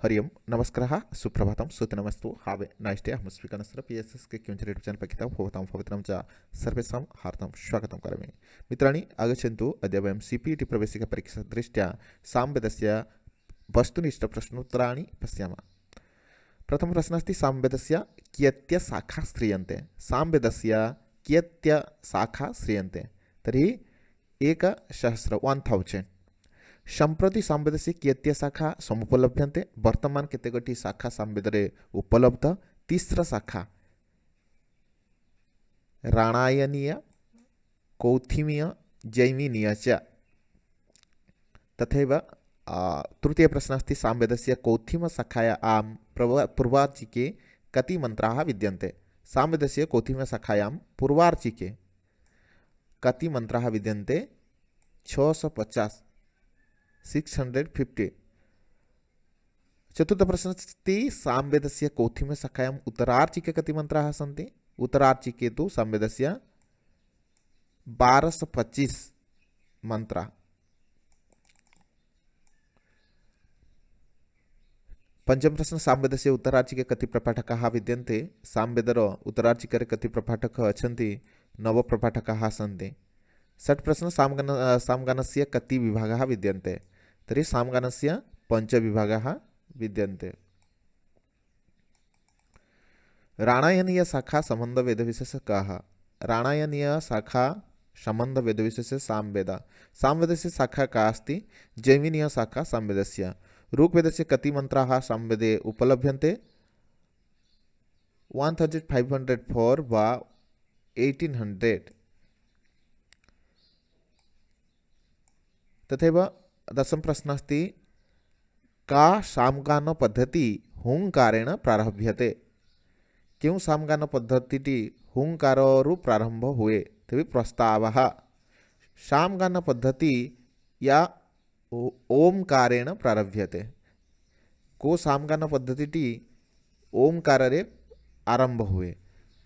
हरि ओम नमस्कारः सुप्रभातं सुदिनमस्तु हावे nice day अहं स्पीकर् PSS के किञ्चित् यूट्यूब चैनल पठितां भवतां पवित्रं च सर्वेषां हार्दं स्वागतं करोमि। मित्राणि आगच्छन्तु अद्य वयं CPT प्रवेशिका दृष्ट्या सामवेदस्य वस्तुनिष्ठप्रश्नोत्तराणि पश्यामः। प्रथमः प्रश्नः अस्ति सामवेदस्य कियत्य शाखा श्रियन्ते। सामवेदस्य कियत्य शाखा श्रियन्ते तर्हि 1000 सम्प्रति सामवेदस्य कियत्य शाखा समुपलभ्यन्ते। वर्तमान केतेगोटी शाखा सामवेदरे उपलब्ध। तीसरा शाखा राणायनीय कौथिमीय जैमिनीय च। तथैव तृतीय प्रश्नः अस्ति सामवेदस्य कौथिम शाखायां पूर्वार्चिके कति मन्त्राः विद्यन्ते। सामवेदस्य कौथिम शाखायां पूर्वार्चिके कति मन्त्राः विद्यन्ते 650 650। चतुर्थ प्रश्न अस्ति सामवेदस्य कौथिम शाखायां उत्तरार्चिके कति मन्त्राः सन्ति। उत्तरार्चिके तु सामवेदस्य 1225 मन्त्राः। पंचम प्रश्न सामवेदस्य उत्तरार्चिके कति प्रपाठकाः विद्यन्ते। सामवेदर उत्तरार्चिके कति प्रपाठकाः अछन्ति 9 प्रपाठकाः सन्ति। षष्ठ प्रश्न सामगानस्य कति विभागाः विद्यन्ते तर्हि सामगानस्य 5 विभागाः विद्यन्ते। राणायनीय शाखा संबंध वेदविशेष कः। राणायनीय शाखा संबंध वेदविशेष सामवेद। सामवेदस्य शाखा का अस्ति जैमिनीय शाखा सामवेदस्य। ऋग्वेदस्य कति मन्त्राः सामवेदे उपलभ्यन्ते 1504 वा 1800। तथैव दशम प्रश्न अस्ति का सामगान पद्धति हुंकारेण प्रारभ्यते। क्यों सामगान पद्धति हुंकारु प्रारंभ हुए तभी प्रस्तावः। सामगान पद्धति या ओमकारेण प्रारभ्यते। को सामगान पद्धति ओमकारे आरंभ हुए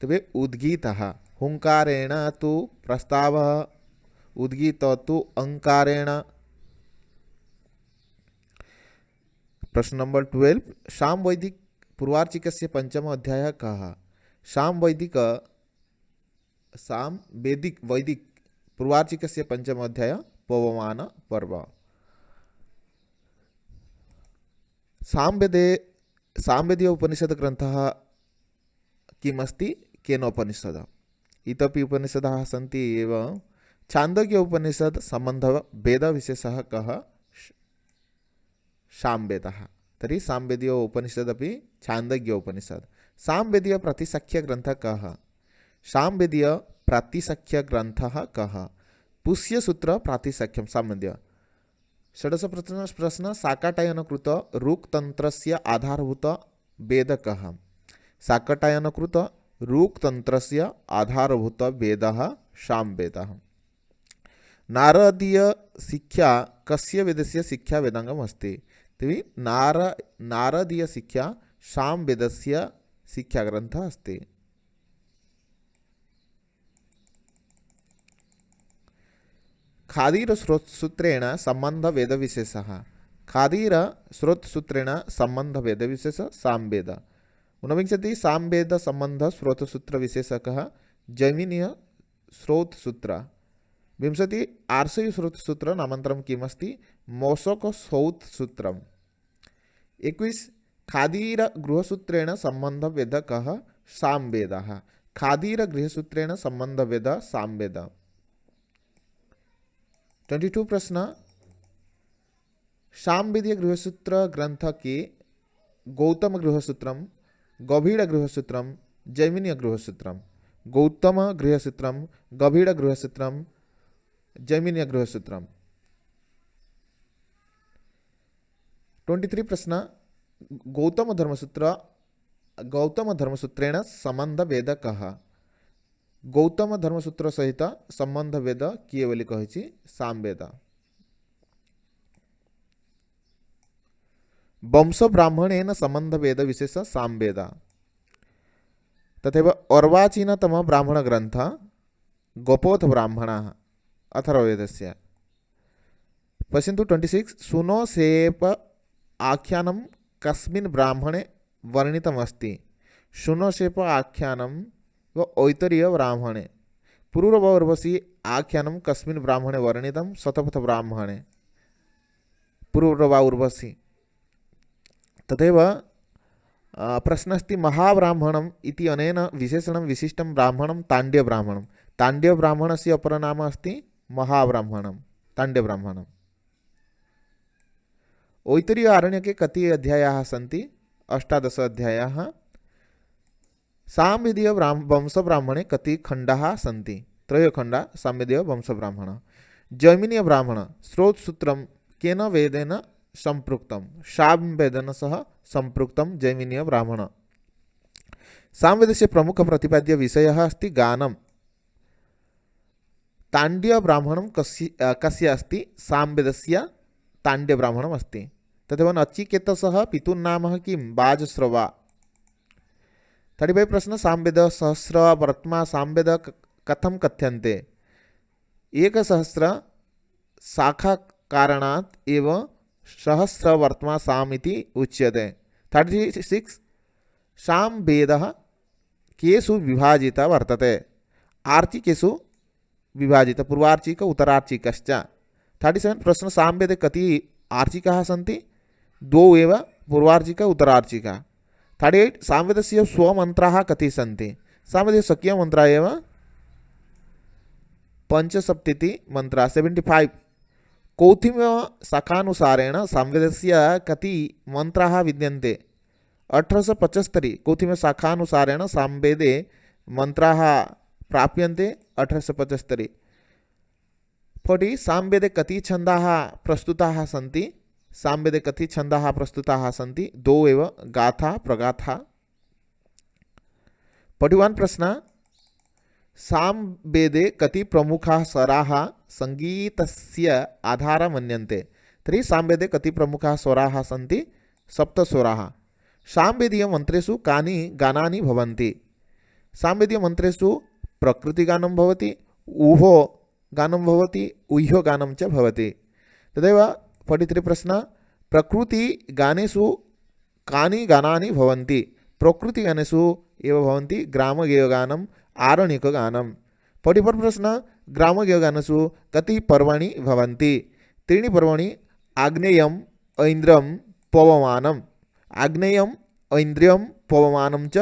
तभी उद्गीतः। हुंकारेण तो प्रस्तावः उद्गीत तो अंकारेण। प्रश्न नंबर 12 सामवैदिक पूर्वार्चिकस्य पंचम अध्यायः कः। सामवैदिक वैदिक पूर्वार्चिकस्य पंचम अध्याय पवमान पर्व। सामवेदीय उपनिषद ग्रंथः किमस्ति केनोपनिषद। इतोपि उपनिषदः सन्ति एव। छान्दोग्य उपनिषद संबंध वेद विशेषः कः सामवेदः। तर्हि सामवेदीय उपनिषद अपि छान्दोग्य उपनिषद। सामवेदीय प्रातिशाख्य ग्रंथः कः। सामवेदीय प्रातिशाख्य ग्रंथः कः पुष्यसूत्र प्रातिशाख्यं सामवेदीय। षोडश प्रश्न शाकटायनकृत ऋक्तन्त्रस्य आधारभूत वेद कः। शाकटायनकृत ऋक्तन्त्रस्य आधारभूत वेदः सामवेदः। नारदीय शिक्षा कस्य वेदस्य शिक्षा वेदांगम अस्ति तर्हि नारदीय शिक्षा सामवेदस्य शिक्षा ग्रंथः अस्ति। खादीर स्रोतसूत्रेण संबंध वेद विशेषः। खादीर स्रोतसूत्रेण संबंध वेद विशेष सामवेद। ऊनविंशति सामवेद संबंध स्रोतसूत्र विशेषकः जैमिनीय स्रोतसूत्र। विंशति आर्षय स्रोतसूत्र नामान्तरं किमस्ति मोषक स्रोतसूत्रम्। 21 खादीर गृहसूत्रेण संबंध वेद कः सामवेदः। खादीर गृहसूत्रेण संबंध वेद सामवेद। 22 प्रश्न सामवेदीय गृहसूत्र ग्रंथ के गौतम गृहसूत्रम गभीर गृहसूत्रम जैमिनीय गृहसूत्रम। गौतम गृहसूत्रम गभीर गृहसूत्रम जैमिनीय गृहसूत्रम। 23 प्रश्न गौतम धर्मसूत्रेण संबंध वेद कः। गौतम धर्मसूत्र सहित संबंध वेद किए बोली कहिछि सामवेद। वंश ब्राह्मणेन संबंध वेद विशेष सामवेद। तथैव अर्वाचीनतम ब्राह्मण ग्रंथ गोपोथ ब्राह्मणः अथर्ववेदस्य। पश्यन्तु 26 सुनो सेप आख्यानम कस्मिन् ब्राह्मणे वर्णितमस्ति? शुनशेप आख्यानं व ऐतरीय ब्राह्मणे। पूर्ववर्वसि आख्यानं कस्मिन् ब्राह्मणे वर्णितं? शतपथ ब्राह्मणे। पूर्ववर्वसि। तथैव प्रश्नः अस्ति महाब्राह्मणम् इति अनेन विशेषणं विशिष्टं ब्राह्मणं ताण्ड्यब्राह्मणं। ताण्ड्यब्राह्मणस्य अपरनाम अस्ति महाब्राह्मणं, ताण्ड्यब्राह्मणम्। ऐतरीय आरण्यके कति अध्यायाः सन्ति? 18 अध्यायाः। सामवेदीय वंशब्राह्मणे कति खण्डाः सन्ति? 3 खण्डा सामवेदीय वंशब्राह्मण। जैमिनीय ब्राह्मण स्रोतसूत्रं केन वेदेन संपृक्तं? सामवेदेन सह संपृक्तं जैमिनीय ब्राह्मण। सामवेदस्य प्रमुख प्रतिपाद्य विषयः अस्ति गानं। ताण्ड्य ब्राह्मणं कस्य अस्ति? सामवेदस्य ताण्ड्य ब्राह्मणम् अस्ति। तथैव नचिकेतसः पितुर्नाम किं? वाजश्रवा। 35 प्रश्न सामवेद सहस्रवर्त्मा सामवेद कथं कथ्यन्ते? 1,000 शाखा कारणात् एव सहस्रवर्त्मा साम इति उच्यते। 36 सामवेदः केषु विभाजितः वर्तते? आर्चिकेषु विभाजितः, पूर्वार्चिक उत्तरार्चिकश्च। 37 प्रश्न सामवेदे कति आर्चिकाः सन्ति? 2 एव, पूर्वार्चिक उत्तरार्चिक। 38 सामवेदस्य स्वमन्त्राः कति सन्ति? सामवेदस्य स्वकीयमन्त्रः एव 75 मन्त्राः। 75 कौथिम्य शाखानुसारेण सामवेदस्य कति मन्त्राः विद्यन्ते? 1875 कौथिम्य शाखानुसारेण सामवेदे मन्त्राः प्राप्यन्ते 1875। 40 सामवेदे कति छन्दाः प्रस्तुताः सन्ति? सामवेदे कति छन्दाः प्रस्तुताः सन्ति? 2 एव, गाथा प्रगाथा। 41 प्रश्न सामवेदे कति प्रमुखाः स्वराः संगीतस्य आधारः मन्यन्ते? तर्हि सामवेदे कति प्रमुखाः स्वराः सन्ति? 7 स्वराः। सामवेदीय मन्त्रेषु कानि गानानि भवन्ति? सामवेदीय मन्त्रेषु प्रकृतिगानं भवति, ऊहो गानं भवति, ऊह्यो गानं च भवति। तदेव 43 प्रश्न प्रकृतिगानेषु कानि गानानि भवन्ति? प्रकृतिगानेषु एव भवन्ति ग्रामगेयगानम्, आरण्यकगानं। 44 प्रश्न ग्रामगेयगानेषु कति पर्वाणि भवन्ति? 3 पर्वाणि आग्नेयम्, ऐन्द्रियं, पवमानम्। आग्नेयम्, ऐन्द्रियं, पवमानं च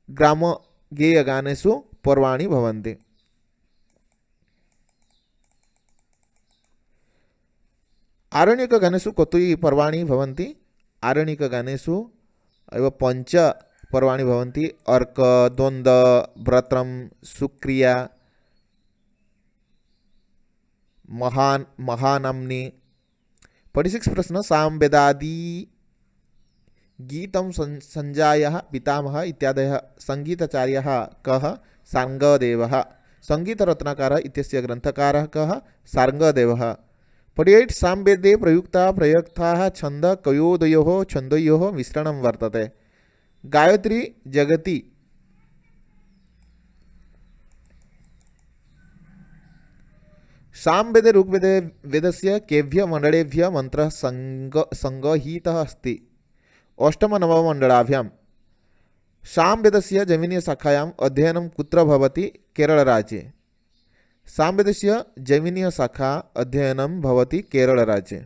ग्रामगेयगानेषु पर्वाणि भवन्ति। आरण्यकगानेषु कति पर्वाणि भवन्ति? आरण्यकगानेषु एव 5 पर्वाणि भवन्ति। अर्क, द्वन्द्व, व्रतं, सुक्रिया, महानाम्नि। 46 प्रश्न सामवेदादि गीतं संजायः पितामहः इत्यादयः संगीताचार्यः कः? सार्ङ्गदेवः। संगीतरत्नाकरः इत्यस्य ग्रन्थकारः कः? सार्ङ्गदेवः। 48 सामवेदे प्रयुक्ताः छन्द कयोदयोः छन्दयोः मिश्रणं वर्तते? गायत्री जगति। सामवेदे ऋग्वेदे वेदस्य केभ्यः मण्डलेभ्यः मन्त्रः सङ्गहितः अस्ति? 8-9 सामवेदस्य जैमिनीयशाखायाम् अध्ययनं कुत्र भवति? केरलराज्ये। सामवेदस्य जैमिनीयशाखा अध्ययनं भवति केरलराज्ये।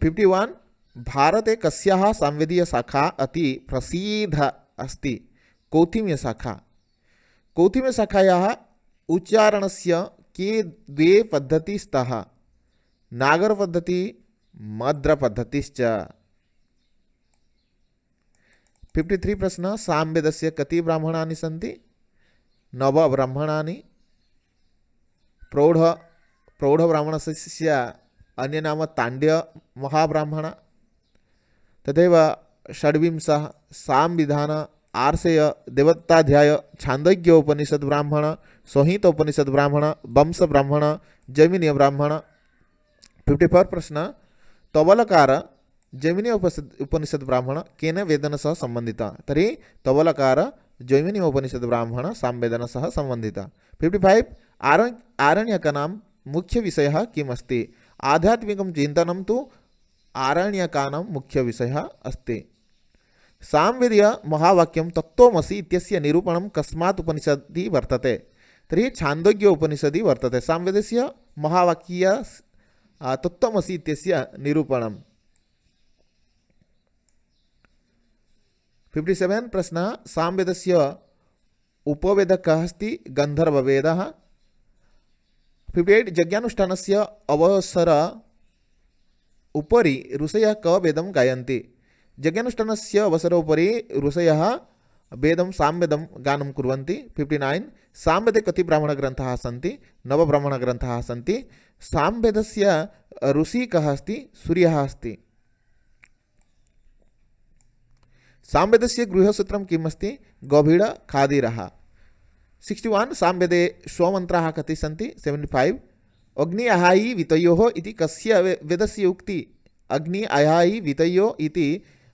51 भारते कस्याः सामवेदीयशाखा अति प्रसिद्धा अस्ति? कौथिम्यशाखा। कौथिम्यशाखायाः उच्चारणस्य के 2 पद्धतिः स्तः? नागरपद्धति, मद्रपद्धतिश्च। 53 प्रश्न सामवेदस्य कति ब्राह्मणानि सन्ति? 9 ब्राह्मणानि। प्रौढब्राह्मणस्य अन्य नाम ताण्ड्य महाब्राह्मण। तथैव 26 सामविधान, आर्षेय, देवताध्याय, छान्दोग्योपनिषद ब्राह्मण, संहितोपनिषद ब्राह्मण, वंश ब्राह्मण, जैमिनीय ब्राह्मण। 54 प्रश्न तबलकार जैमिनीय उपनिषद ब्राह्मण केन वेदेन सह संबंधिता? तर्हि तबलकार जैमिनीय उपनिषद ब्राह्मण सामवेदेन सह संबंधिता। 55 आरण्यकानां मुख्य विषयः किम् अस्ति? आध्यात्मिकं चिन्तनं तु आरण्यकानां मुख्यविषयः अस्ति। सामवेदीय महावाक्यं तत्त्वमसि इत्यस्य निरूपणं कस्मात् उपनिषदि वर्तते? तर्हि छान्दोग्य उपनिषदि वर्तते सामवेदस्य महावाक्य तत्त्वमसि इत्यस्य निरूपणम्। 57 प्रश्नः सामवेदस्य उपवेदकः अस्ति गन्धर्ववेदः। 58 यज्ञानुष्ठानस्य अवसर उपरि ऋषयः क वेदं गायन्ति? यज्ञानुष्ठानस्य अवसरोपरि ऋषयः वेदं सामवेदं गानं कुर्वन्ति। 59 सामवेदे कति ब्राह्मणग्रन्थाः सन्ति? 9 ब्राह्मणग्रन्थाः सन्ति। सामवेदस्य ऋषिः कः अस्ति? सूर्यः अस्ति। सामवेदस्य गृह्यसूत्रं किम् अस्ति? गभीर खादिरः। 61 सामवेदे स्वमन्त्राः कति सन्ति? 75 अग्नि अहायि वितयोः इति कस्य वेदस्य उक्ति? अग्नि अहायि वितयो इति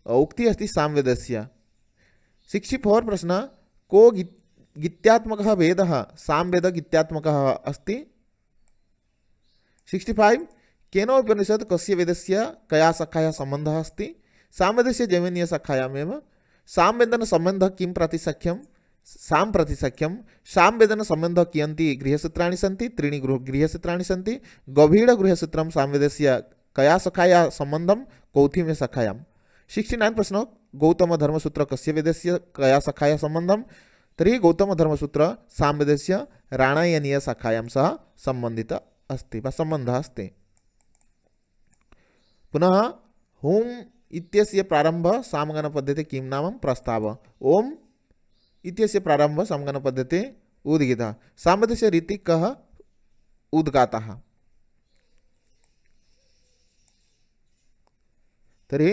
उक्ति अस्ति सामवेदस्य। 64 प्रश्न को गीत्यात्मकः वेदः? सामवेद गीत्यात्मकः अस्ति। 65 केन उपनिषत् कस्य वेदस्य कया शाखाया सम्बन्धः अस्ति? सामवेदस्य जैमिनीय शाखायामेव। सामवेदन सम्बन्धः किं प्रतिसख्यं? साम्प्रतिसख्यं। सामवेदन सम्बन्धः कियन्ति गृह्यसूत्राणि सन्ति? 3 गृह्यसूत्राणि सन्ति। गभीर गृह्यसूत्रं सामवेदस्य कया शाखाया सम्बन्धं? कौथिम्य शाखायां। 69 प्रश्न गौतम धर्मसूत्र कस्य वेदस्य कया शाखाया सम्बन्धं? तर्हि गौतम धर्मसूत्र सामवेदस्य राणायनीय शाखायां सह सम्बन्धित अस्ति वा सम्बन्धः अस्ति। पुनः होम इत्यस्य प्रारंभ सामगानपद्धते किं नाम? प्रस्ताव। ओम इत्यस्य प्रारंभ सामगानपद्धते उद्गीतः। सामवेदस्य रीति कः? उद्गातः। तर्हि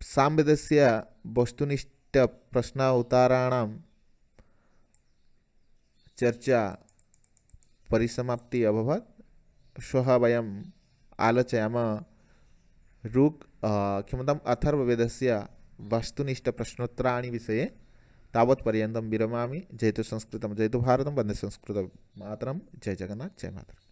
सामवेदस्य वस्तुनिष्ठ प्रश्न उत्तराणां चर्चा परिसमाप्ति अभवत्। श्वः वयम् आलोचयामः क्षम्यताम् अथर्ववेदस्य वस्तुनिष्ठ प्रश्नोत्तराणि विषये। तावत्पर्यन्तं विरमामि। जयतु संस्कृतं, जयतु भारतं, वन्दे संस्कृतं मातरं। जय जगन्नाथ, जय मातरम्।